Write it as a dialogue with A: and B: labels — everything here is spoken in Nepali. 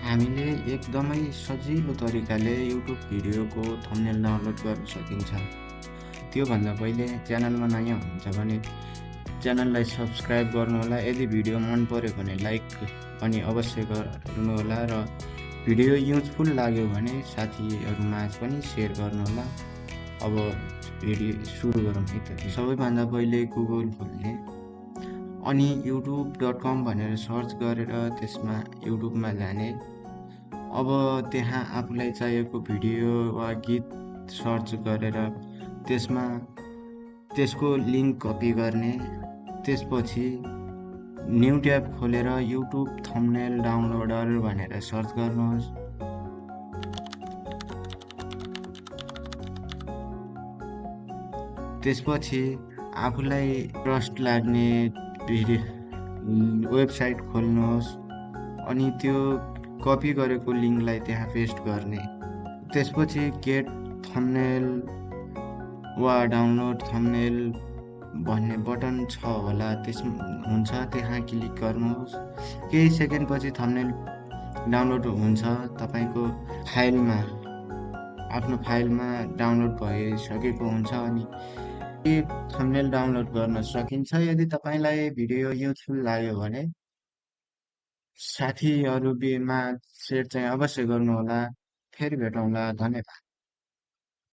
A: हामीले एकदमै सजिलो तरिकाले युट्युब भिडियोको थम्बनेल डाउनलोड गर्न सकिन्छ। त्योभन्दा पहिले च्यानलमा नयाँ हुनुहुन्छ भने च्यानललाई सब्स्क्राइब गर्नुहोला। यदि भिडियो मन पर्यो भने लाइक पनि अवश्य गर्नुहोला र भिडियो युजफुल लाग्यो भने साथीहरूमाझ पनि सेयर गर्नुहोला। अब भिडियो सुरु गरौँ है त। सबैभन्दा पहिले गुगल खोल्ने अनि youtube.com भनेर सर्च गरेर त्यसमा युट्युबमा जाने। अब त्यहाँ आफूलाई चाहिएको भिडियो वा गीत सर्च गरेर त्यसको लिङ्क कपी गर्ने। त्यसपछि न्यू ट्याब खोलेर युट्युब थम्बनेल डाउनलोडर भनेर सर्च गर्नुहोस्। त्यसपछि आफूलाई ट्रस्ट लाग्ने वेबसाइट खोल्नुहोस् अनि त्यो कपी गरेको लिङ्कलाई त्यहाँ पेस्ट गर्ने। त्यसपछि गेट थम्बनेल वा डाउनलोड थम्बनेल भन्ने बटन छ होला, त्यहाँ क्लिक गर्नुहोस्। केही सेकेन्डपछि थम्बनेल डाउनलोड हुन्छ। तपाईँको आफ्नो फाइलमा डाउनलोड भइसकेको हुन्छ अनि थम्बनेल डाउनलोड गर्न सकिन्छ। यदि तपाईँलाई भिडियो युजफुल लाग्यो भने साथीहरूमा सेयर चाहिँ अवश्य गर्नुहोला। फेरि भेटौँला। धन्यवाद।